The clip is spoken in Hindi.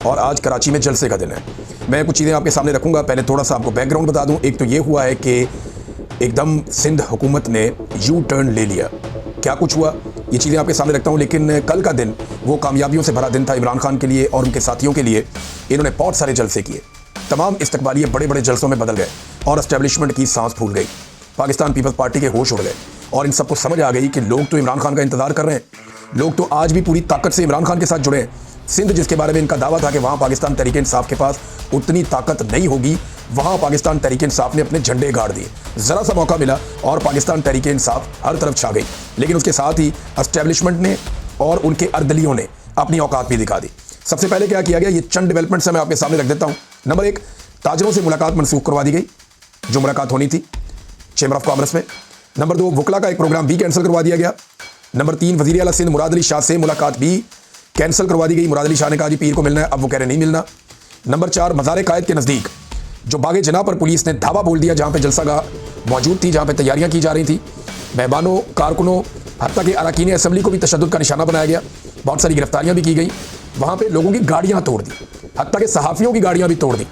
और आज कराची में जलसे का दिन है। मैं कुछ चीज़ें आपके सामने रखूंगा। पहले थोड़ा सा आपको बैकग्राउंड बता दूं। एक तो ये हुआ है कि एकदम सिंध हुकूमत ने यू टर्न ले लिया। क्या कुछ हुआ ये चीज़ें आपके सामने रखता हूं, लेकिन कल का दिन वो कामयाबियों से भरा दिन था इमरान खान के लिए और उनके साथियों के लिए। इन्होंने बहुत सारे जलसे किए, तमाम इस्तकबालिये बड़े बड़े जलसों में बदल गए और एस्टेब्लिशमेंट की सांस फूल गई। पाकिस्तान पीपल्स पार्टी के होश उड़ गए और इन सबको समझ आ गई कि लोग तो इमरान खान का इंतजार कर रहे हैं, लोग तो आज भी पूरी ताकत से इमरान खान के साथ जुड़े हैं। सिंध जिसके बारे में इनका दावा था कि वहाँ पाकिस्तान तहरीक इंसाफ के पास उतनी ताकत नहीं होगी, वहाँ पाकिस्तान तहरीक इंसाफ ने अपने झंडे गाड़ दिए। ज़रा सा मौका मिला और पाकिस्तान तहरीक इंसाफ हर तरफ छा गई। लेकिन उसके साथ ही एस्टेब्लिशमेंट ने और उनके अर्दलियों ने अपनी औकात भी दिखा दी। सबसे पहले क्या किया गया, ये चंद डेवलपमेंट्स मैं आपके सामने रख देता हूँ। नंबर 1, ताजरों से मुलाकात मनसूख करवा दी गई, जो मुलाकात होनी थी चैम्बर ऑफ कॉमर्स में। नंबर 2, वकला का एक प्रोग्राम भी कैंसिल करवा दिया गया। नंबर 3, वज़ीर आला सिंध मुराद अली शाह से मुलाकात भी कैंसिल करवा दी गई। मुराद अली शाह ने कहा जी पीर को मिलना है, अब वो कह रहे नहीं मिलना। नंबर 4, मज़ार कायद के नज़दीक जो बागे जना पर पुलिस ने धावा बोल दिया, जहाँ पे जलसागाह मौजूद थी, जहाँ पे तैयारियाँ की जा रही थी, मेहमानों, कारकुनों, हत्ता के अरकान असम्बली को भी तशद्दुद का निशाना बनाया गया। बहुत सारी गिरफ्तारियाँ भी की गई। वहाँ पर लोगों की गाड़ियाँ तोड़ दी, हत्ता के सहाफ़ियों की गाड़ियाँ भी तोड़ दी।